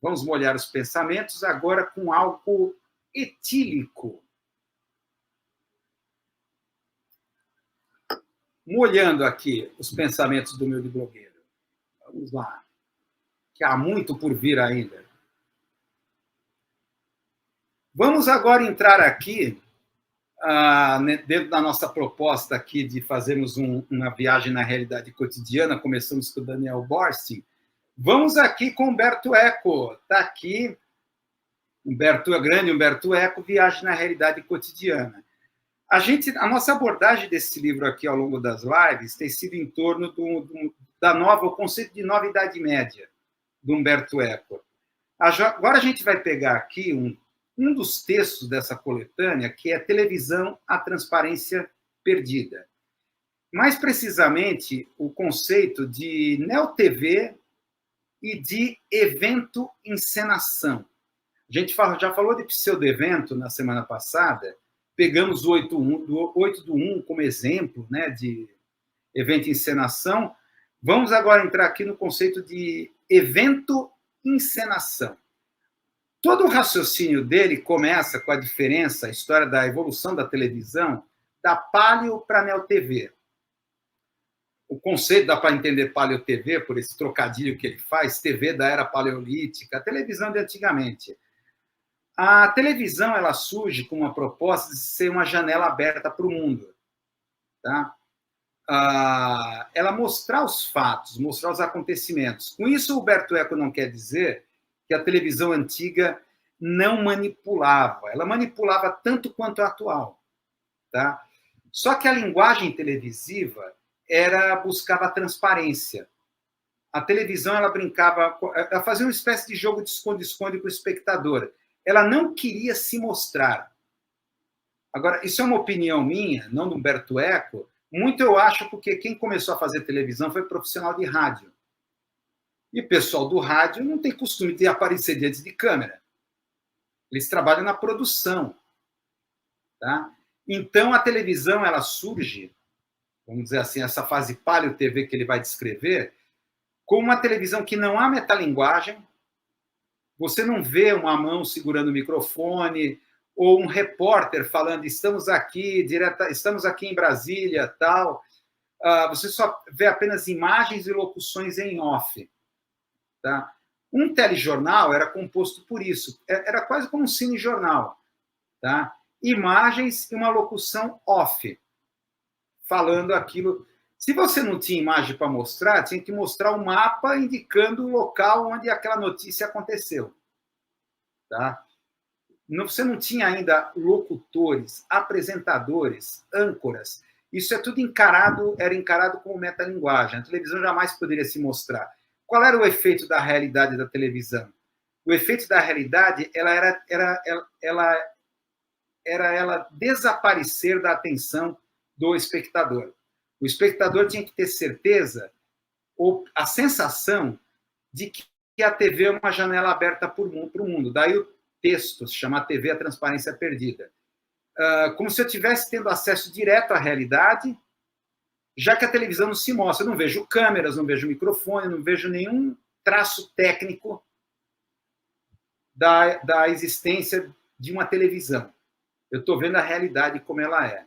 Vamos molhar os pensamentos agora com álcool etílico. Molhando aqui os pensamentos do meu blogueiro. Vamos lá. Que há muito por vir ainda. Vamos agora entrar aqui, dentro da nossa proposta aqui de fazermos uma viagem na realidade cotidiana. Começamos com o Daniel Borstein. Vamos aqui com Humberto Eco. Está aqui, Humberto Eco, Viagem na Realidade Cotidiana. A nossa abordagem desse livro aqui ao longo das lives tem sido em torno o conceito de nova Idade Média, do Humberto Eco. Agora a gente vai pegar aqui um dos textos dessa coletânea, que é Televisão, a Transparência Perdida. Mais precisamente, o conceito de neo-TV e de evento-encenação. A gente já falou de pseudo-evento na semana passada, pegamos o 8 do 1 como exemplo, né, de evento-encenação. Vamos agora entrar aqui no conceito de evento-encenação. Todo o raciocínio dele começa com a diferença, a história da evolução da televisão, da paleo para a neo-TV. O conceito dá para entender paleo-TV, por esse trocadilho que ele faz, TV da era paleolítica, a televisão de antigamente. A televisão ela surge com uma proposta de ser uma janela aberta para o mundo. Tá? Ela mostrar os fatos, mostrar os acontecimentos. Com isso, o Humberto Eco não quer dizer que a televisão antiga não manipulava. Ela manipulava tanto quanto a atual. Tá? Só que a linguagem televisiva buscava a transparência. A televisão ela fazia uma espécie de jogo de esconde-esconde com o espectador. Ela não queria se mostrar. Agora, isso é uma opinião minha, não do Humberto Eco. Muito eu acho porque quem começou a fazer televisão foi profissional de rádio. E o pessoal do rádio não tem costume de aparecer diante de câmera. Eles trabalham na produção. Tá? Então, a televisão ela surge, vamos dizer assim, essa fase paleo-TV que ele vai descrever, como uma televisão que não há metalinguagem. Você não vê uma mão segurando o microfone ou um repórter falando estamos aqui em Brasília, tal. Você só vê apenas imagens e locuções em off. Tá? Um telejornal era composto por isso. Era quase como um cinejornal. Tá? Imagens e uma locução off, falando aquilo. Se você não tinha imagem para mostrar, tinha que mostrar um mapa indicando o local onde aquela notícia aconteceu. Tá? Você não tinha ainda locutores, apresentadores, âncoras. Isso é tudo era encarado como metalinguagem. A televisão jamais poderia se mostrar. Qual era o efeito da realidade da televisão? O efeito da realidade era ela desaparecer da atenção do espectador. O espectador tinha que ter certeza, ou a sensação, de que a TV é uma janela aberta para o mundo. Daí o texto se chama TV, a Transparência Perdida. Como se eu estivesse tendo acesso direto à realidade, já que a televisão não se mostra. Eu não vejo câmeras, não vejo microfone, não vejo nenhum traço técnico da existência de uma televisão. Eu estou vendo a realidade como ela é.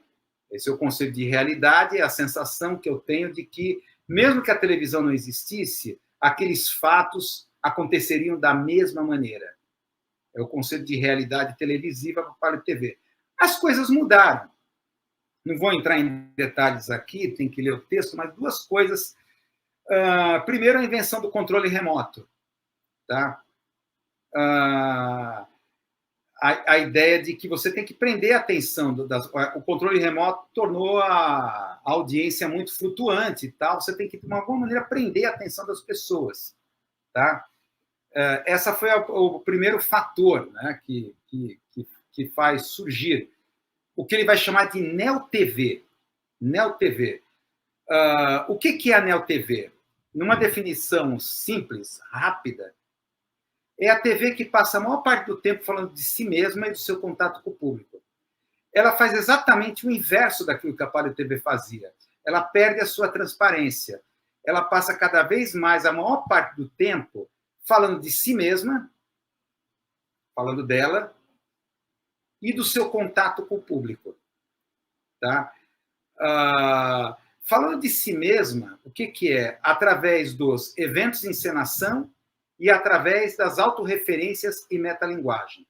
Esse é o conceito de realidade, é a sensação que eu tenho de que, mesmo que a televisão não existisse, aqueles fatos aconteceriam da mesma maneira. É o conceito de realidade televisiva para a TV. As coisas mudaram. Não vou entrar em detalhes aqui, tem que ler o texto, mas duas coisas. Primeiro, a invenção do controle remoto. Tá? A ideia de que você tem que prender a atenção. O controle remoto tornou a audiência muito flutuante. Tal. Você tem que, de alguma maneira, prender a atenção das pessoas. Tá? Essa foi o primeiro fator, né, que faz surgir o que ele vai chamar de neo-TV. Neo-TV. O que é a neo-TV? Numa definição simples, rápida, é a TV que passa a maior parte do tempo falando de si mesma e do seu contato com o público. Ela faz exatamente o inverso daquilo que a paleo-TV fazia. Ela perde a sua transparência. Ela passa cada vez mais, a maior parte do tempo, falando de si mesma falando dela, e do seu contato com o público. Tá? Falando de si mesma, o que é? Através dos eventos de encenação e através das autorreferências e metalinguagem.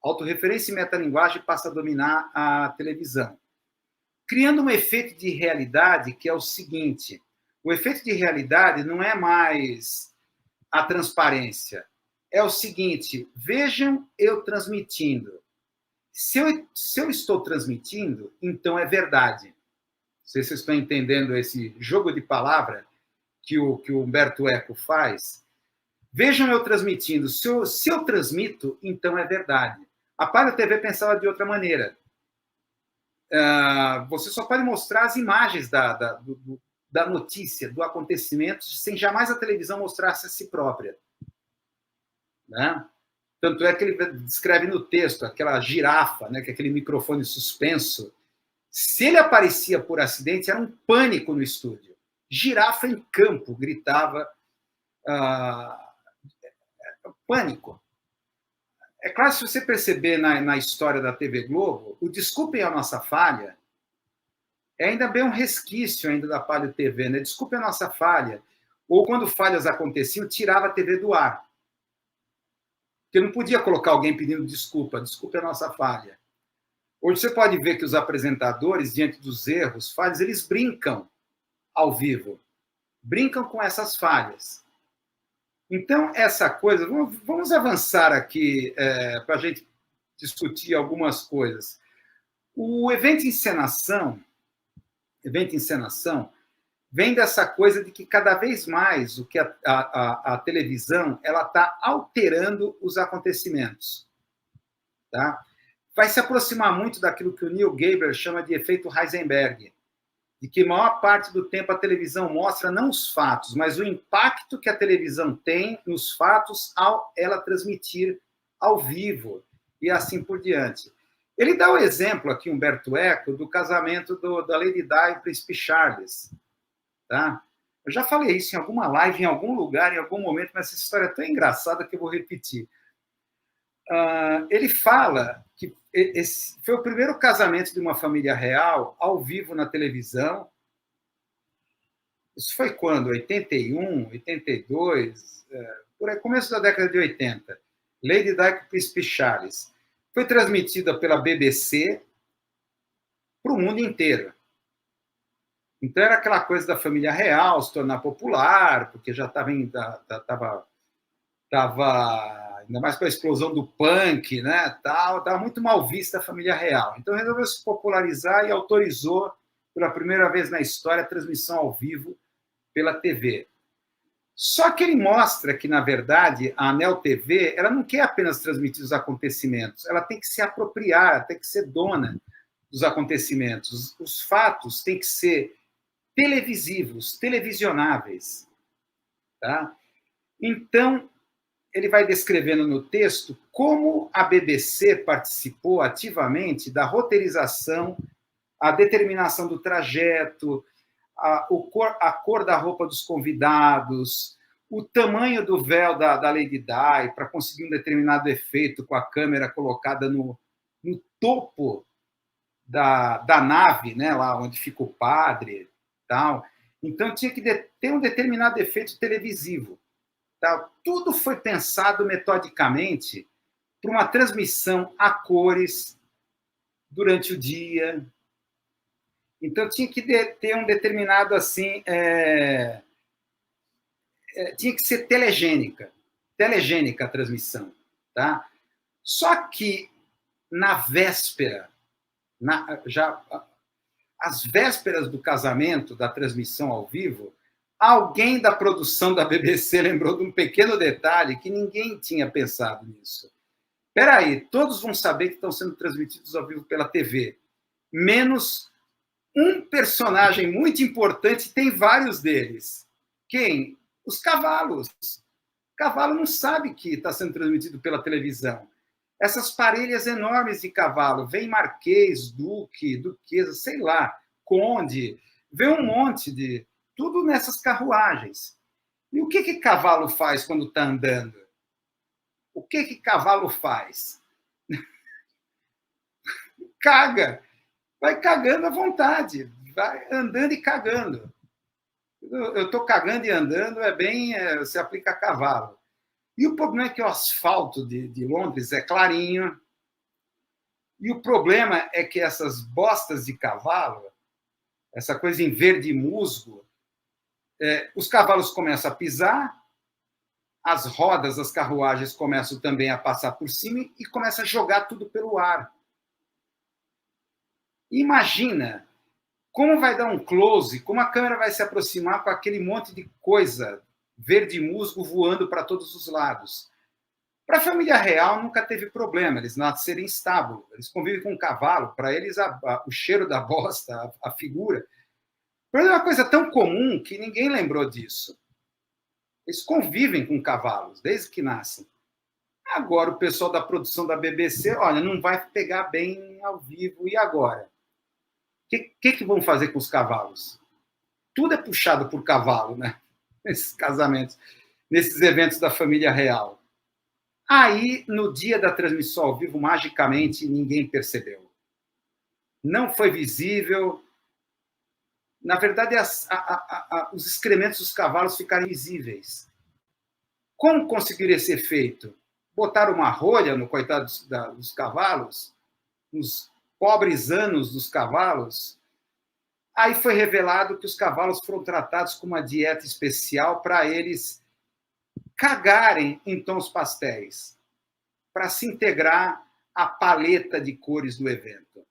Autorreferência e metalinguagem passa a dominar a televisão, criando um efeito de realidade que é o seguinte: o efeito de realidade não é mais a transparência, é o seguinte: vejam eu transmitindo. Se eu estou transmitindo, então é verdade. Não sei se vocês estão entendendo esse jogo de palavra que o Humberto Eco faz. Vejam eu transmitindo. Se eu transmito, então é verdade. A Palio TV pensava de outra maneira. Você só pode mostrar as imagens da notícia, do acontecimento, sem jamais a televisão mostrar-se a si própria. Né? Tanto é que ele descreve no texto aquela girafa, né, que é aquele microfone suspenso. Se ele aparecia por acidente, era um pânico no estúdio. Girafa em campo, gritava. Pânico. É claro, se você perceber na história da TV Globo, o Desculpem a Nossa Falha é ainda bem um resquício ainda da Palio TV, né? Desculpem a Nossa Falha. Ou quando falhas aconteciam, tirava a TV do ar. Porque não podia colocar alguém pedindo desculpa a nossa falha. Hoje você pode ver que os apresentadores, diante dos erros, falhas, eles brincam ao vivo. Brincam com essas falhas. Então, essa coisa... Vamos avançar aqui para a gente discutir algumas coisas. O evento de encenação vem dessa coisa de que cada vez mais o que a televisão ela está alterando os acontecimentos. Tá? Vai se aproximar muito daquilo que o Neil Gaber chama de efeito Heisenberg, de que a maior parte do tempo a televisão mostra não os fatos, mas o impacto que a televisão tem nos fatos ao ela transmitir ao vivo e assim por diante. Ele dá o exemplo aqui, Humberto Eco, do casamento da Lady Di e o Príncipe Charles. Tá? Eu já falei isso em alguma live, em algum lugar, em algum momento, mas essa história é tão engraçada que eu vou repetir. Ele fala que esse foi o primeiro casamento de uma família real ao vivo na televisão. Isso foi quando? 81, 82, por aí, começo da década de 80. Lady Di e Príncipe Charles. Foi transmitida pela BBC para o mundo inteiro. Então, era aquela coisa da família real se tornar popular, porque já estava ainda mais com a explosão do punk, né? Estava muito mal vista a família real. Então, resolveu se popularizar e autorizou, pela primeira vez na história, a transmissão ao vivo pela TV. Só que ele mostra que, na verdade, a Anel TV ela não quer apenas transmitir os acontecimentos, ela tem que se apropriar, tem que ser dona dos acontecimentos. Os fatos têm que ser televisivos, televisionáveis. Tá? Então, ele vai descrevendo no texto como a BBC participou ativamente da roteirização, a determinação do trajeto, a cor da roupa dos convidados, o tamanho do véu da Lady Di para conseguir um determinado efeito com a câmera colocada no topo da nave, né, lá onde fica o padre. Tal. Então, tinha que ter um determinado efeito televisivo. Tal. Tudo foi pensado metodicamente para uma transmissão a cores durante o dia. Então, tinha que ter um determinado, assim... tinha que ser telegênica a transmissão. Tá? Só que, na véspera, às vésperas do casamento, da transmissão ao vivo, alguém da produção da BBC lembrou de um pequeno detalhe que ninguém tinha pensado nisso. Espera aí, todos vão saber que estão sendo transmitidos ao vivo pela TV, menos um personagem muito importante, tem vários deles. Quem? Os cavalos. O cavalo não sabe que está sendo transmitido pela televisão. Essas parelhas enormes de cavalo, vem marquês, duque, duquesa, sei lá, conde, vem um monte de... Tudo nessas carruagens. E o que cavalo faz quando está andando? O que cavalo faz? Caga. Vai cagando à vontade. Vai andando e cagando. Eu estou cagando e andando, se aplica a cavalo. E o problema é que o asfalto de Londres é clarinho. E o problema é que essas bostas de cavalo, essa coisa em verde musgo, os cavalos começam a pisar, as rodas das carruagens começam também a passar por cima e começam a jogar tudo pelo ar. Imagina como vai dar um close, como a câmera vai se aproximar com aquele monte de coisa verde musgo voando para todos os lados. Para a família real nunca teve problema, eles nasceram em estábulo, eles convivem com um cavalo, para eles o cheiro da bosta, a figura. É uma coisa tão comum que ninguém lembrou disso. Eles convivem com cavalos desde que nascem. Agora o pessoal da produção da BBC, olha, não vai pegar bem ao vivo, e agora? O que vão fazer com os cavalos? Tudo é puxado por cavalo, né? Nesses casamentos, nesses eventos da família real. Aí, no dia da transmissão ao vivo, magicamente, ninguém percebeu. Não foi visível. Na verdade, os excrementos dos cavalos ficaram invisíveis. Como conseguiram esse efeito? Botaram uma rolha no coitado dos cavalos, nos pobres anos dos cavalos. Aí foi revelado que os cavalos foram tratados com uma dieta especial para eles cagarem em tons pastéis, para se integrar à paleta de cores do evento.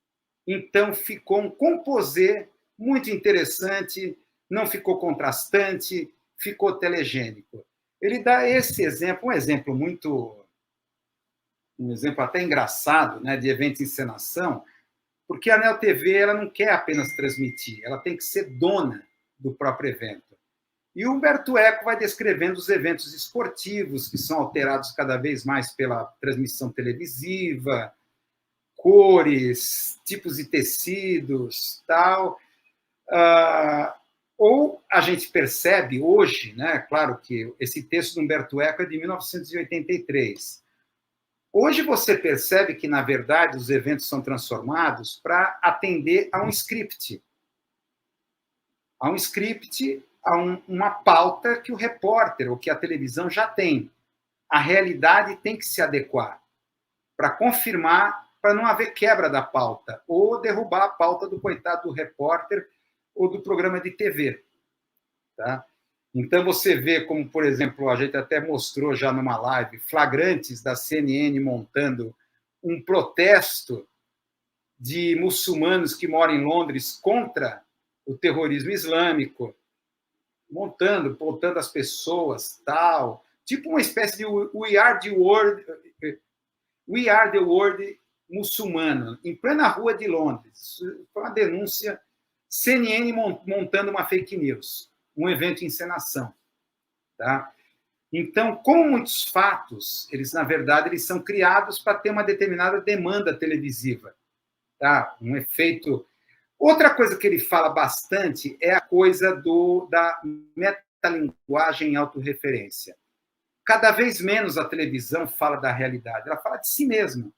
Então, ficou um composê muito interessante, não ficou contrastante, ficou telegênico. Ele dá esse exemplo, um exemplo até engraçado, né, de evento de encenação, porque a Neo TV ela não quer apenas transmitir, ela tem que ser dona do próprio evento. E o Humberto Eco vai descrevendo os eventos esportivos, que são alterados cada vez mais pela transmissão televisiva, cores, tipos de tecidos, tal. Ou a gente percebe hoje, né, claro que esse texto do Humberto Eco é de 1983. Hoje você percebe que, na verdade, os eventos são transformados para atender a um script. A um script, uma pauta que o repórter ou que a televisão já tem. A realidade tem que se adequar para confirmar, para não haver quebra da pauta ou derrubar a pauta do coitado do repórter ou do programa de TV. Tá? Então, você vê como, por exemplo, a gente até mostrou já numa live, flagrantes da CNN montando um protesto de muçulmanos que moram em Londres contra o terrorismo islâmico, botando as pessoas, tal, tipo uma espécie de We Are the World muçulmano, em plena rua de Londres. Foi uma denúncia, CNN montando uma fake news, um evento de encenação. Tá? Então, como muitos fatos, na verdade, eles são criados para ter uma determinada demanda televisiva. Tá? Um efeito... Outra coisa que ele fala bastante é a coisa da metalinguagem em autorreferência. Cada vez menos a televisão fala da realidade, ela fala de si mesma.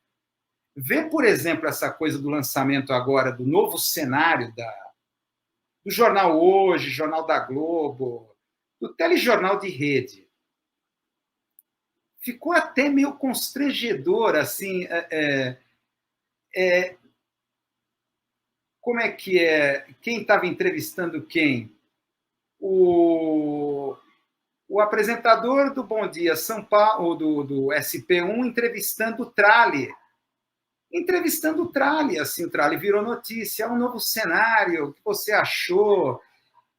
Vê, por exemplo, essa coisa do lançamento agora do novo cenário do Jornal Hoje, Jornal da Globo, do telejornal de rede. Ficou até meio constrangedor, assim, como é que é? Quem estava entrevistando quem? O apresentador do Bom Dia São Paulo, do SP1, entrevistando o Trali. Assim, o Trali virou notícia, é um novo cenário, o que você achou?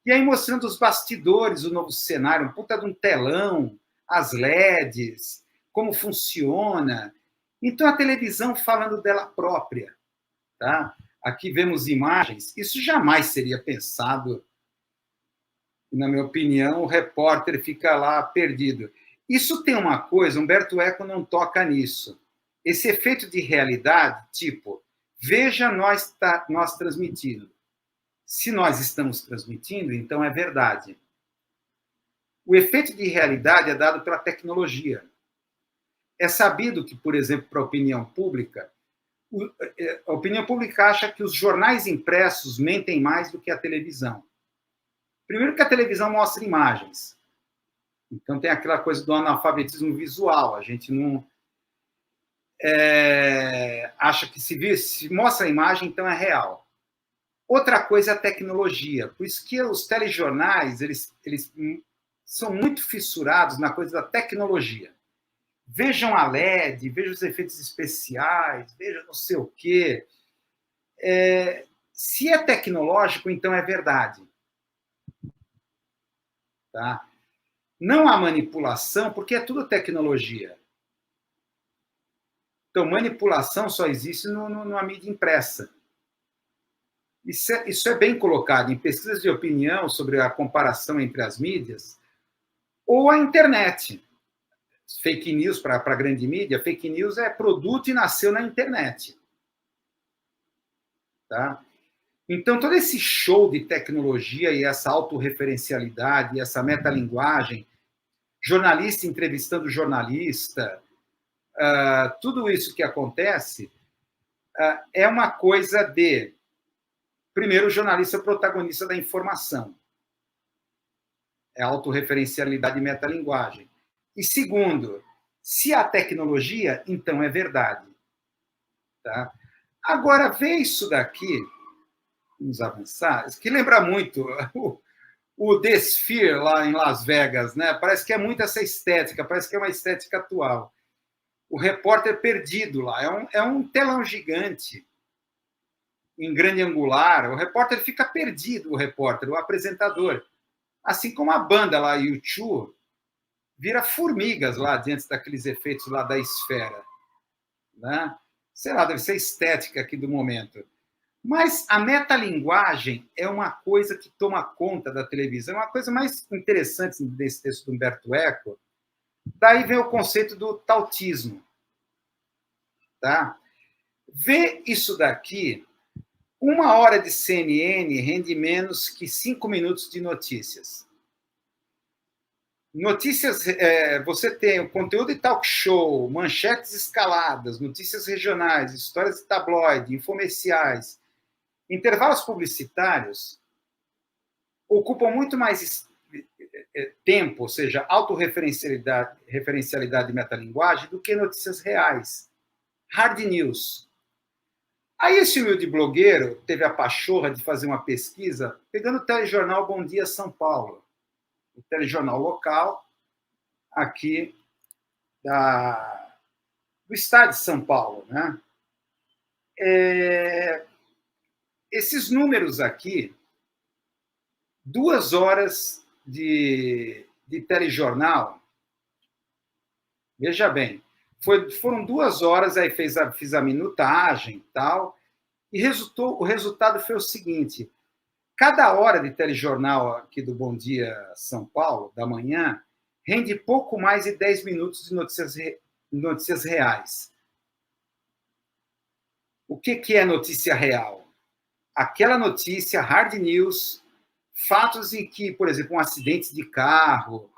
E aí mostrando os bastidores do novo cenário, um puta de um telão, as LEDs, como funciona. Então, a televisão falando dela própria. Tá? Aqui vemos imagens, isso jamais seria pensado. Na minha opinião, o repórter fica lá perdido. Isso tem uma coisa, Humberto Eco não toca nisso. Esse efeito de realidade, tipo, veja nós transmitindo. Se nós estamos transmitindo, então é verdade. O efeito de realidade é dado pela tecnologia. É sabido que, por exemplo, para a opinião pública acha que os jornais impressos mentem mais do que a televisão. Primeiro que a televisão mostra imagens. Então tem aquela coisa do analfabetismo visual. A gente não acha que se mostra a imagem, então é real. Outra coisa é a tecnologia. Por isso que os telejornais eles são muito fissurados na coisa da tecnologia. Vejam a LED, vejam os efeitos especiais, vejam não sei o quê. Se é tecnológico, então é verdade. Tá? Não há manipulação, porque é tudo tecnologia. Então, manipulação só existe numa mídia impressa. Isso é bem colocado em pesquisas de opinião sobre a comparação entre as mídias ou a internet. Fake news para a grande mídia, fake news é produto e nasceu na internet. Tá? Então, todo esse show de tecnologia e essa autorreferencialidade, essa metalinguagem, jornalista entrevistando jornalista, tudo isso que acontece é uma coisa de, primeiro, o jornalista é o protagonista da informação. É autorreferencialidade e metalinguagem. E segundo, se há tecnologia, então é verdade. Tá? Agora, vê isso daqui, vamos avançar, isso que lembra muito o The Sphere lá em Las Vegas, né? Parece que é muito essa estética, parece que é uma estética atual. O repórter perdido lá, é um telão gigante, em grande angular, o repórter fica perdido, o apresentador. Assim como a banda lá, U2, vira formigas lá diante daqueles efeitos lá da esfera. Né? Sei lá, deve ser estética aqui do momento. Mas a metalinguagem é uma coisa que toma conta da televisão, é uma coisa mais interessante desse texto do Humberto Eco. Daí vem o conceito do tautismo. Tá? Vê isso daqui, 1 hora de CNN rende menos que 5 minutos de notícias. Notícias, você tem o conteúdo de talk show, manchetes escaladas, notícias regionais, histórias de tabloide, infomerciais, intervalos publicitários ocupam muito mais tempo, ou seja, autorreferencialidade e metalinguagem, do que notícias reais. Hard news. Aí esse humilde blogueiro teve a pachorra de fazer uma pesquisa pegando o telejornal Bom Dia São Paulo, o telejornal local aqui do estado de São Paulo. Né? Esses números aqui, 2 horas de telejornal, veja bem, foram 2 horas, aí fiz a minutagem e tal, e o resultado foi o seguinte: cada hora de telejornal aqui do Bom Dia São Paulo, da manhã, rende pouco mais de 10 minutos de notícias reais. O que é notícia real? Aquela notícia, hard news, fatos em que, por exemplo, um acidente de carro,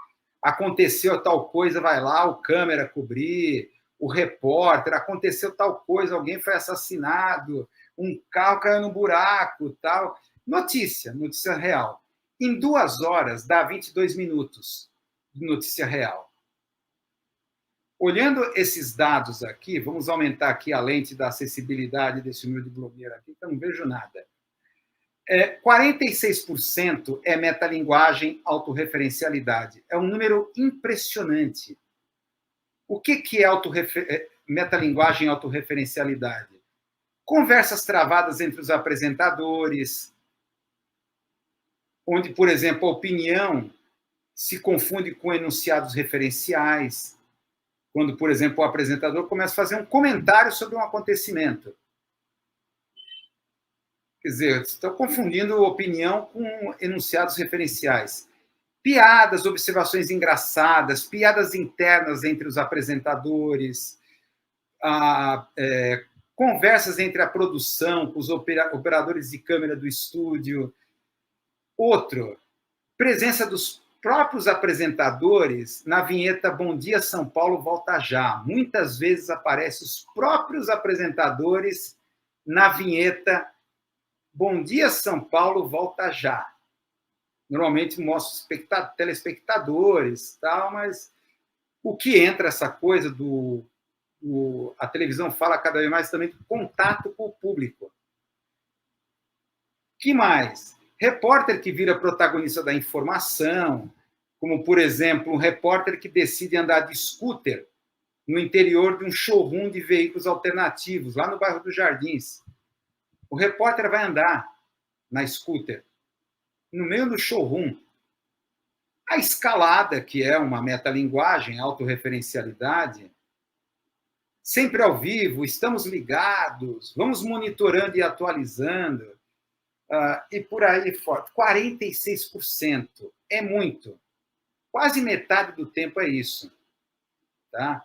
aconteceu tal coisa, vai lá, o câmera cobrir, o repórter, aconteceu tal coisa, alguém foi assassinado, um carro caiu no buraco, tal. Notícia real. Em 2 horas, dá 22 minutos de notícia real. Olhando esses dados aqui, vamos aumentar aqui a lente da acessibilidade desse humilde blogueiro aqui, então não vejo nada. 46% é metalinguagem, autorreferencialidade. É um número impressionante. O que é metalinguagem e autorreferencialidade? Conversas travadas entre os apresentadores, onde, por exemplo, a opinião se confunde com enunciados referenciais, quando, por exemplo, o apresentador começa a fazer um comentário sobre um acontecimento. Quer dizer, estão confundindo opinião com enunciados referenciais. Piadas, observações engraçadas, piadas internas entre os apresentadores, conversas entre a produção, com os operadores de câmera do estúdio. Outro, presença dos próprios apresentadores, na vinheta Bom Dia São Paulo, volta já. Muitas vezes aparecem os próprios apresentadores na vinheta Bom Dia São Paulo, volta já. Normalmente mostra telespectadores, tal, mas o que entra essa coisa a televisão fala cada vez mais também do contato com o público. Que mais? Repórter que vira protagonista da informação, como, por exemplo, um repórter que decide andar de scooter no interior de um showroom de veículos alternativos, lá no bairro dos Jardins. O repórter vai andar na scooter, no meio do showroom. A escalada, que é uma metalinguagem, autorreferencialidade, sempre ao vivo, estamos ligados, vamos monitorando e atualizando, e por aí fora. 46%. É muito. Quase metade do tempo é isso. Tá?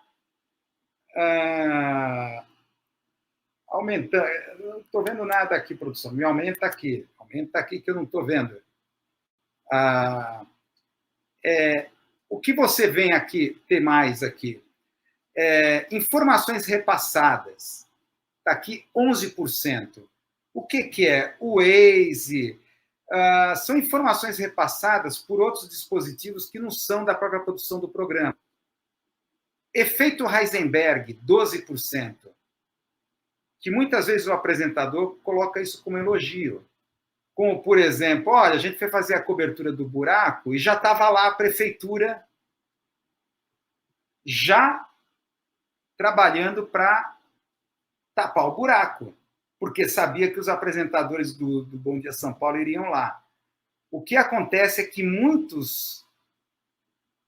Aumentando. Não estou vendo nada aqui, produção. Me aumenta aqui. Aumenta aqui que eu não estou vendo. O que você vem aqui, ter mais aqui? Informações repassadas. Está aqui 11%. O que é? O Waze. São informações repassadas por outros dispositivos que não são da própria produção do programa. Efeito Heisenberg, 12%. Que muitas vezes o apresentador coloca isso como elogio. Como, por exemplo, olha, a gente foi fazer a cobertura do buraco e já estava lá a prefeitura já trabalhando para tapar o buraco, porque sabia que os apresentadores do Bom Dia São Paulo iriam lá. O que acontece é que muitos,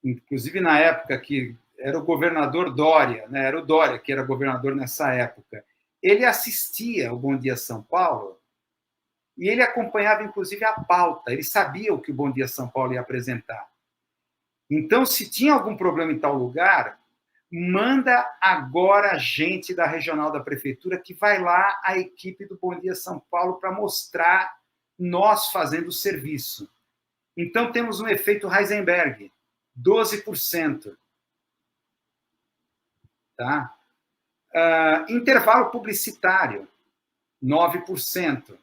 inclusive na época que era o governador Dória, né? Era o Dória que era governador nessa época, ele assistia ao Bom Dia São Paulo e ele acompanhava, inclusive, a pauta. Ele sabia o que o Bom Dia São Paulo ia apresentar. Então, se tinha algum problema em tal lugar, manda agora gente da regional da prefeitura que vai lá a equipe do Bom Dia São Paulo para mostrar nós fazendo o serviço. Então, temos um efeito Heisenberg, 12%. Tá? Intervalo publicitário, 9%.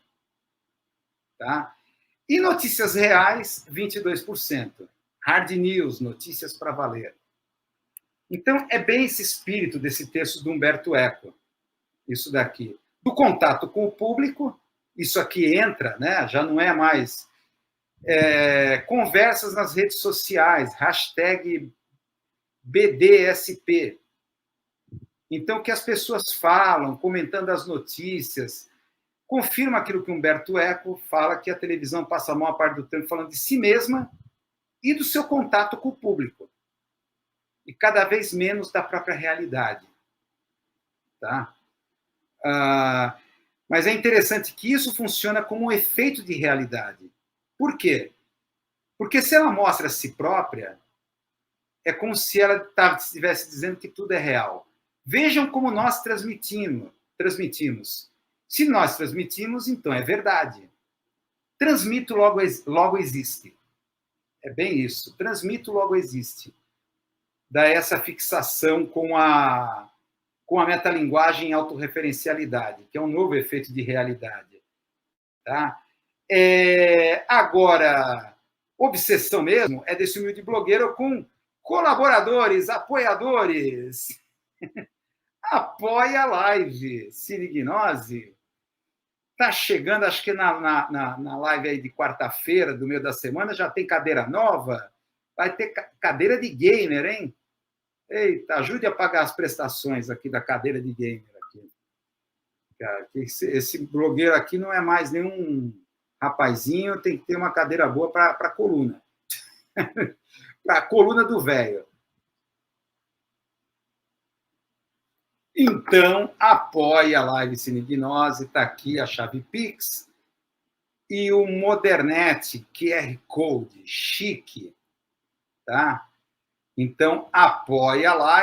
Tá? E notícias reais, 22%. Hard news, notícias para valer. Então, é bem esse espírito desse texto do Humberto Eco, isso daqui. Do contato com o público, isso aqui entra, né? Já não é mais conversas nas redes sociais, hashtag BDSP. Então, que as pessoas falam, comentando as notícias, confirma aquilo que Humberto Eco fala, que a televisão passa a maior parte do tempo falando de si mesma e do seu contato com o público. E cada vez menos da própria realidade. Tá? Mas é interessante que isso funciona como um efeito de realidade. Por quê? Porque se ela mostra a si própria, é como se ela estivesse dizendo que tudo é real. Vejam como nós transmitimos. Se nós transmitimos, então é verdade. Transmito, logo existe. É bem isso. Transmito, logo existe. Dá essa fixação com a metalinguagem e autorreferencialidade, que é um novo efeito de realidade. Tá? Agora, obsessão mesmo é desse humilde blogueiro com colaboradores, apoiadores. Apoia a live. Cine Gnose está chegando, acho que na live aí de quarta-feira, do meio da semana, já tem cadeira nova. Vai ter cadeira de gamer, hein? Eita, ajude a pagar as prestações aqui da cadeira de gamer. Aqui. Cara, esse blogueiro aqui não é mais nenhum rapazinho, tem que ter uma cadeira boa para a coluna. Para a coluna do velho. Então, apoie a live Cine Gnose, está aqui a chave Pix e o Modernet QR Code, chique, tá? Então, apoie a live.